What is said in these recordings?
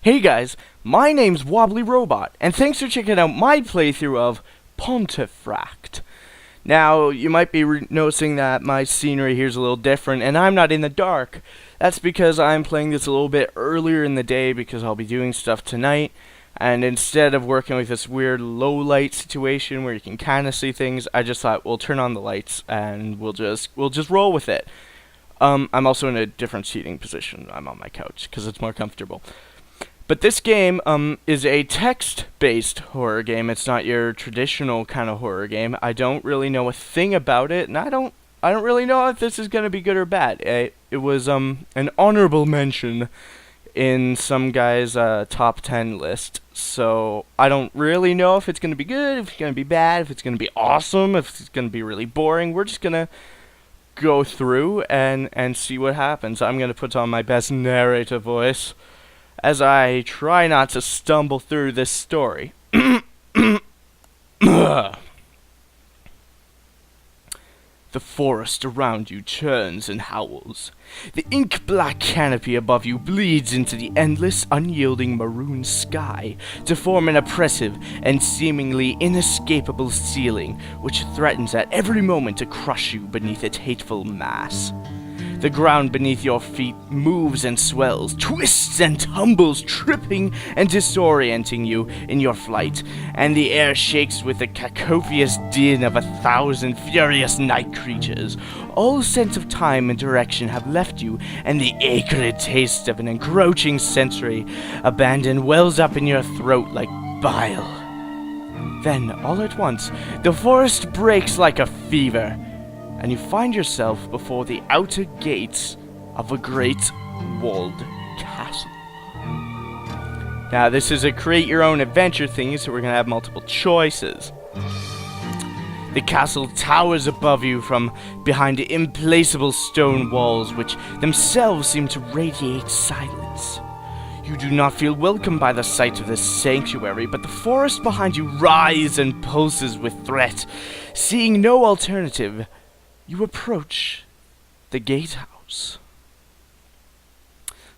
Hey guys, my name's Wobbly Robot, and thanks for checking out my playthrough of Pontefract. Now, you might be noticing that my scenery here is a little different, and I'm not in the dark. That's because I'm playing this a little bit earlier in the day because I'll be doing stuff tonight, and instead of working with this weird low light situation where you can kind of see things, I just thought we'll turn on the lights and we'll just roll with it. I'm also in a different seating position. I'm on my couch because it's more comfortable. But this game is a text-based horror game. It's not your traditional kind of horror game. I don't really know a thing about it, and I don't really know if this is going to be good or bad. It was an honorable mention in some guy's top 10 list. So I don't really know if it's going to be good, if it's going to be bad, if it's going to be awesome, if it's going to be really boring. We're just going to go through and see what happens. I'm going to put on my best narrator voice as I try not to stumble through this story. The forest around you churns and howls. The ink-black canopy above you bleeds into the endless, unyielding maroon sky to form an oppressive and seemingly inescapable ceiling which threatens at every moment to crush you beneath its hateful mass. The ground beneath your feet moves and swells, twists and tumbles, tripping and disorienting you in your flight, and the air shakes with the cacophonous din of 1,000 furious night creatures. All sense of time and direction have left you, and the acrid taste of an encroaching sensory abandon wells up in your throat like bile. Then, all at once, the forest breaks like a fever, and you find yourself before the outer gates of a great walled castle. Now, this is a create-your-own-adventure thing, so we're going to have multiple choices. The castle towers above you from behind implacable stone walls, which themselves seem to radiate silence. You do not feel welcomed by the sight of this sanctuary, but the forest behind you writhes and pulses with threat. Seeing no alternative, you approach the gatehouse.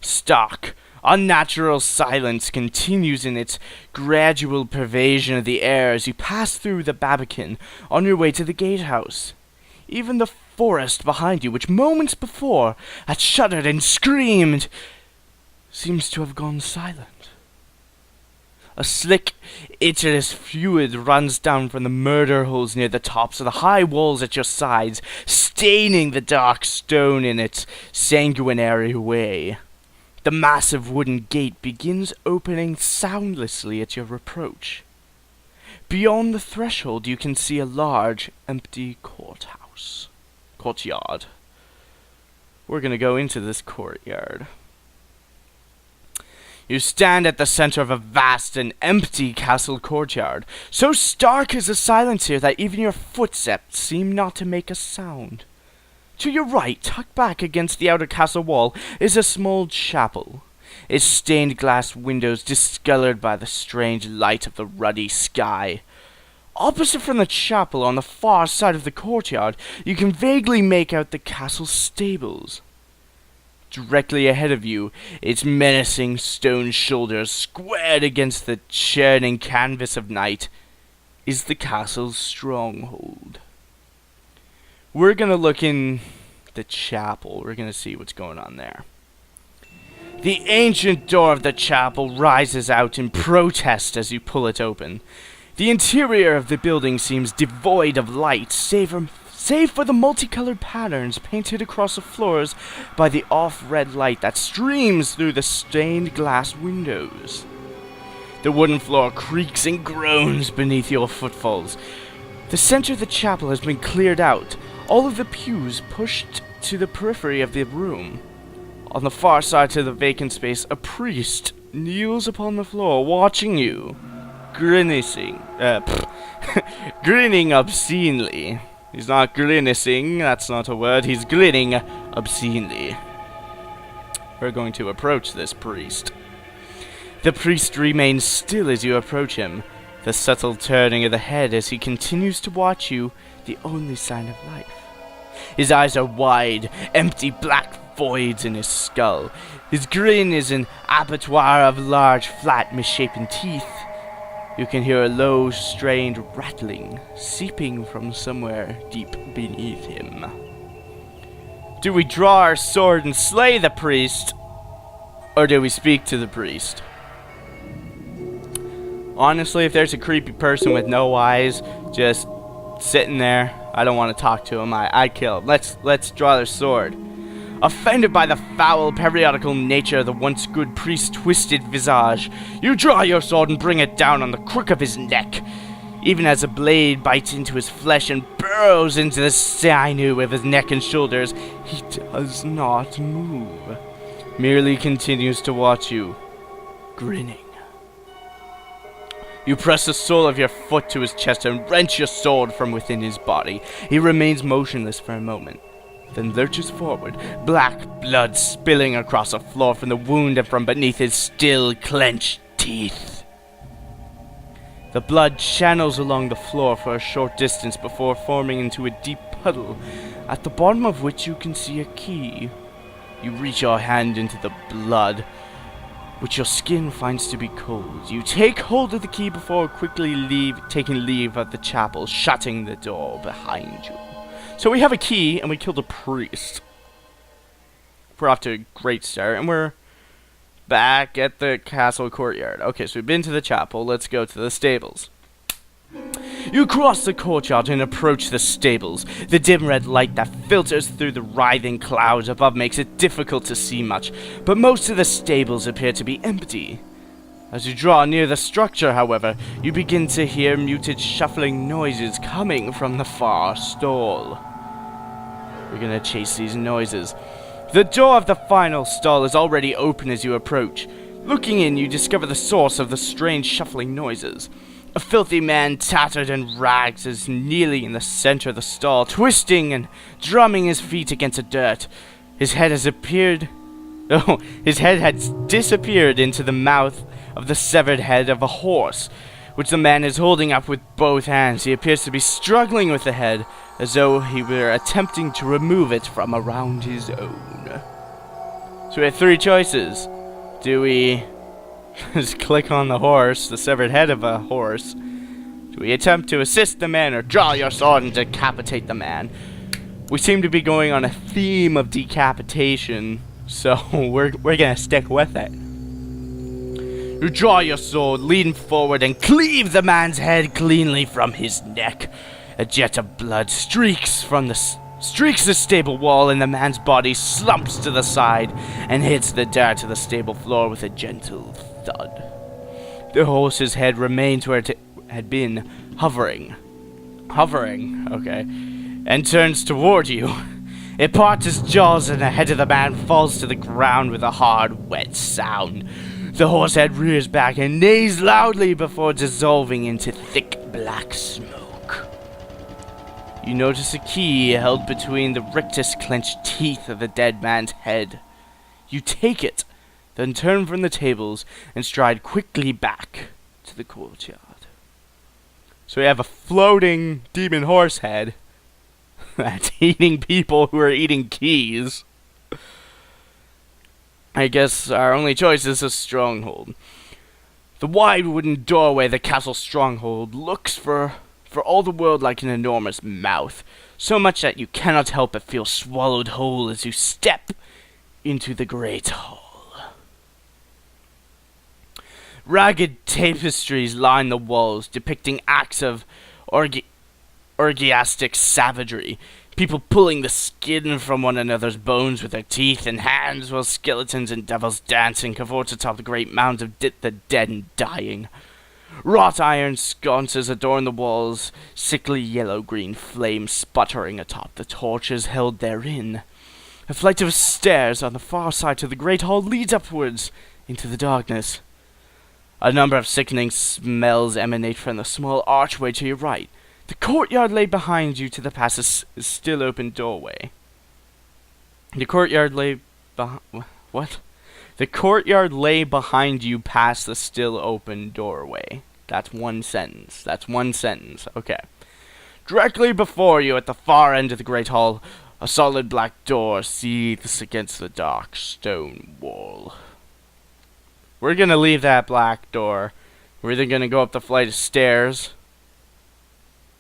Stark, unnatural silence continues in its gradual pervasion of the air as you pass through the barbican on your way to the gatehouse. Even the forest behind you, which moments before had shuddered and screamed, seems to have gone silent. A slick, itchless fluid runs down from the murder holes near the tops of the high walls at your sides, staining the dark stone in its sanguinary way. The massive wooden gate begins opening soundlessly at your approach. Beyond the threshold you can see a large, empty courtyard. We're gonna go into this courtyard. You stand at the center of a vast and empty castle courtyard. So stark is the silence here that even your footsteps seem not to make a sound. To your right, tucked back against the outer castle wall, is a small chapel, its stained glass windows discolored by the strange light of the ruddy sky. Opposite from the chapel, on the far side of the courtyard, you can vaguely make out the castle stables. Directly ahead of you, its menacing stone shoulders squared against the churning canvas of night, is the castle's stronghold. We're gonna look in the chapel. We're gonna see what's going on there. The ancient door of the chapel rises out in protest as you pull it open. The interior of the building seems devoid of light, save for the multicolored patterns painted across the floors by the off-red light that streams through the stained glass windows. The wooden floor creaks and groans beneath your footfalls. The center of the chapel has been cleared out, all of the pews pushed to the periphery of the room. On the far side to the vacant space, a priest kneels upon the floor, watching you, grinning obscenely. He's not grimacing, that's not a word, he's grinning obscenely. We're going to approach this priest. The priest remains still as you approach him, the subtle turning of the head as he continues to watch you, the only sign of life. His eyes are wide, empty black voids in his skull. His grin is an abattoir of large, flat, misshapen teeth. You can hear a low, strained rattling seeping from somewhere deep beneath him. Do we draw our sword and slay the priest, or do we speak to the priest? Honestly, if there's a creepy person with no eyes just sitting there, I don't want to talk to him. I kill him. Let's draw their sword. Offended by the foul, periodical nature of the once good priest's twisted visage, you draw your sword and bring it down on the crook of his neck. Even as a blade bites into his flesh and burrows into the sinew of his neck and shoulders, he does not move. Merely continues to watch you, grinning. You press the sole of your foot to his chest and wrench your sword from within his body. He remains motionless for a moment, then lurches forward, black blood spilling across the floor from the wound and from beneath his still clenched teeth. The blood channels along the floor for a short distance before forming into a deep puddle, at the bottom of which you can see a key. You reach your hand into the blood, which your skin finds to be cold. You take hold of the key before quickly taking leave of the chapel, shutting the door behind you. So we have a key, and we killed a priest. We're off to a great start, and we're back at the castle courtyard. Okay, so we've been to the chapel. Let's go to the stables. You cross the courtyard and approach the stables. The dim red light that filters through the writhing clouds above makes it difficult to see much, but most of the stables appear to be empty. As you draw near the structure, however, you begin to hear muted shuffling noises coming from the far stall. We're gonna chase these noises. The door of the final stall is already open as you approach. Looking in, you discover the source of the strange shuffling noises. A filthy man, tattered and rags, is kneeling in the center of the stall, twisting and drumming his feet against the dirt. His head has disappeared into the mouth of the severed head of a horse, which the man is holding up with both hands. He appears to be struggling with the head, as though he were attempting to remove it from around his own. So we have three choices. Do we just click on the horse, the severed head of a horse? Do we attempt to assist the man, or draw your sword and decapitate the man? We seem to be going on a theme of decapitation, so we're gonna stick with it. You draw your sword, lean forward, and cleave the man's head cleanly from his neck. A jet of blood streaks the stable wall, and the man's body slumps to the side and hits the dirt of the stable floor with a gentle thud. The horse's head remains where it had been, hovering, okay, and turns toward you. It parts its jaws, and the head of the man falls to the ground with a hard, wet sound. The horse head rears back and neighs loudly before dissolving into thick black smoke. You notice a key held between the rictus clenched teeth of the dead man's head. You take it, then turn from the tables and stride quickly back to the courtyard. So we have a floating demon horse head that's eating people who are eating keys. I guess our only choice is a stronghold. The wide wooden doorway of the castle stronghold looks for all the world like an enormous mouth, so much that you cannot help but feel swallowed whole as you step into the great hall. Ragged tapestries line the walls, depicting acts of orgiastic savagery. People pulling the skin from one another's bones with their teeth and hands, while skeletons and devils dancing cavort atop the great mounds of the dead and dying. Wrought iron sconces adorn the walls, sickly yellow-green flames sputtering atop the torches held therein. A flight of stairs on the far side of the great hall leads upwards into the darkness. A number of sickening smells emanate from the small archway to your right. The courtyard lay behind you to the past a still open doorway. The courtyard lay behind you past the still open doorway. That's one sentence. Okay. Directly before you at the far end of the great hall, A solid black door seethes against the dark stone wall. We're gonna leave that black door. We're either gonna go up the flight of stairs,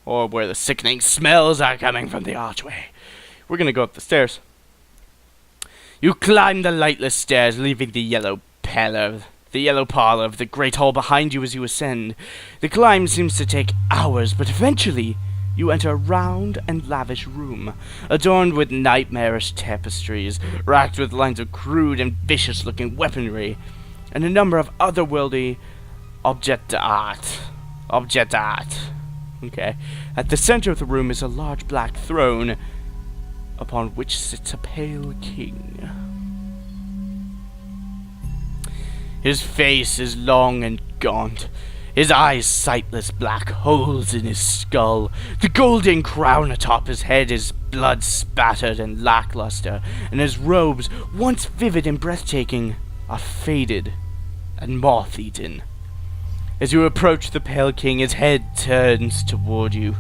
or where the sickening smells are coming from the archway. We're gonna go up the stairs. You climb the lightless stairs, leaving the yellow parlor of the great hall behind you as you ascend. The climb seems to take hours, but eventually you enter a round and lavish room, adorned with nightmarish tapestries, racked with lines of crude and vicious-looking weaponry, and a number of otherworldly object art. Okay. At the center of the room is a large black throne, upon which sits a pale king. His face is long and gaunt, his eyes sightless black holes in his skull. The golden crown atop his head is blood-spattered and lackluster, and his robes, once vivid and breathtaking, are faded and moth-eaten. As you approach the pale king, his head turns toward you.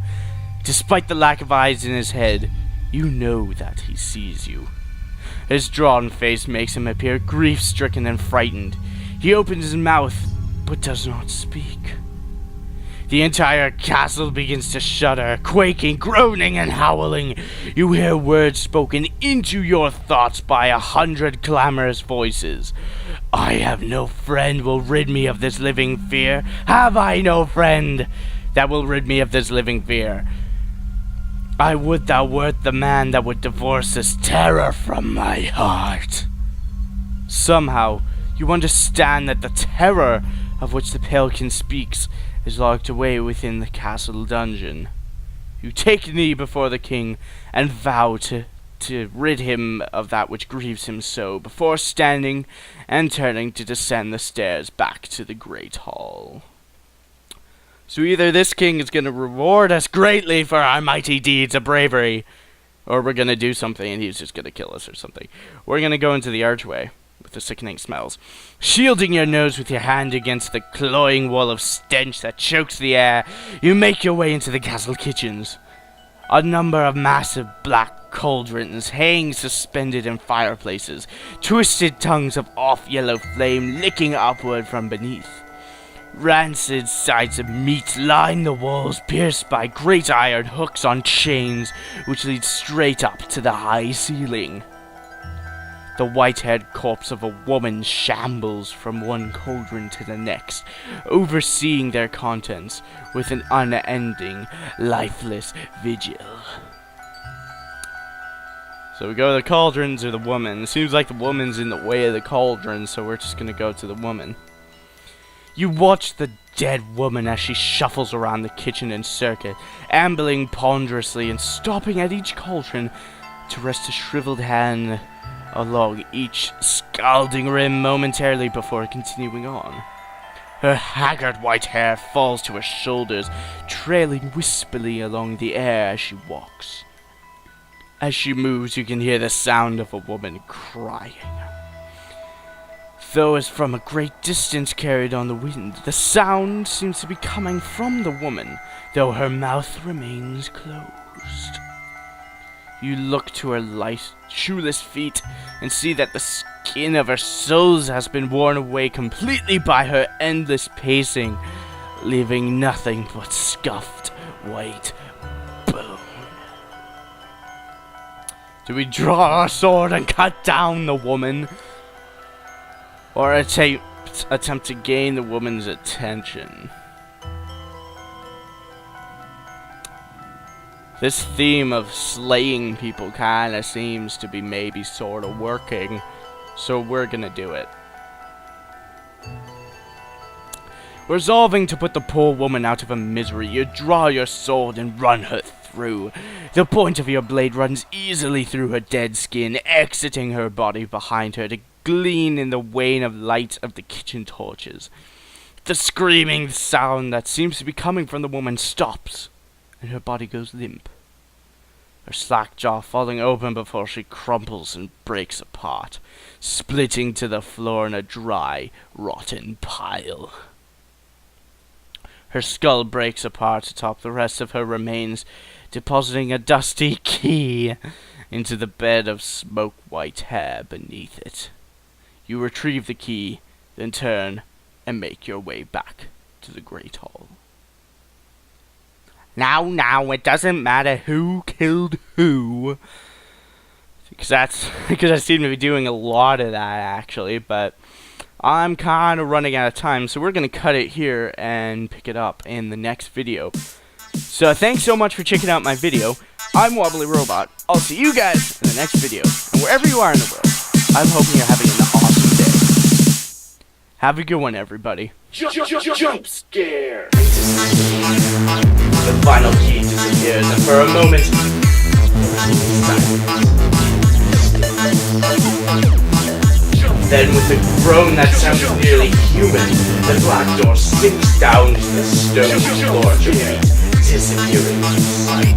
Despite the lack of eyes in his head, you know that he sees you. His drawn face makes him appear grief-stricken and frightened. He opens his mouth, but does not speak. The entire castle begins to shudder, quaking, groaning, and howling. You hear words spoken into your thoughts by 100 clamorous voices. I have no friend will rid me of this living fear. Have I no friend that will rid me of this living fear? I would thou wert the man that would divorce this terror from my heart. Somehow, you understand that the terror of which the pale king speaks is locked away within the castle dungeon. You take knee before the king and vow to rid him of that which grieves him so, before standing and turning to descend the stairs back to the great hall. So either this king is going to reward us greatly for our mighty deeds of bravery, or we're going to do something and he's just going to kill us or something. We're going to go into the archway with the sickening smells, shielding your nose with your hand against the cloying wall of stench that chokes the air. You make your way into the castle kitchens. A number of massive black cauldrons hang suspended in fireplaces, twisted tongues of off-yellow flame licking upward from beneath. Rancid sides of meat line the walls, pierced by great iron hooks on chains, which lead straight up to the high ceiling. The white-haired corpse of a woman shambles from one cauldron to the next, overseeing their contents with an unending, lifeless vigil. So we go to the cauldrons or the woman. It seems like the woman's in the way of the cauldron, so we're just gonna go to the woman. You watch the dead woman as she shuffles around the kitchen and circuit, ambling ponderously and stopping at each cauldron to rest a shriveled hand along each scalding rim momentarily before continuing on. Her haggard white hair falls to her shoulders, trailing wispily along the air as she walks. As she moves, you can hear the sound of a woman crying. Though as from a great distance carried on the wind, the sound seems to be coming from the woman, though her mouth remains closed. You look to her light, shoeless feet and see that the skin of her soles has been worn away completely by her endless pacing, leaving nothing but scuffed white bone. Do we draw our sword and cut down the woman? Or attempt to gain the woman's attention? This theme of slaying people kinda seems to be maybe sorta working, so we're gonna do it. Resolving to put the poor woman out of her misery, you draw your sword and run her through. The point of your blade runs easily through her dead skin, exiting her body behind her to gleam in the wane of light of the kitchen torches. The screaming sound that seems to be coming from the woman stops, and her body goes limp, her slack jaw falling open before she crumples and breaks apart, splitting to the floor in a dry, rotten pile. Her skull breaks apart atop the rest of her remains, depositing a dusty key into the bed of smoke-white hair beneath it. You retrieve the key, then turn and make your way back to the Great Hall. Now, it doesn't matter who killed who. Because I seem to be doing a lot of that, actually, but I'm kind of running out of time, so we're going to cut it here and pick it up in the next video. So thanks so much for checking out my video. I'm Wobbly Robot. I'll see you guys in the next video. And wherever you are in the world, I'm hoping you're having an awesome day. Have a good one, everybody. Jump scare! The final key disappears, and for a moment, then with a groan that sounds nearly human, the black door sinks down to the stone floor, disappearing from sight.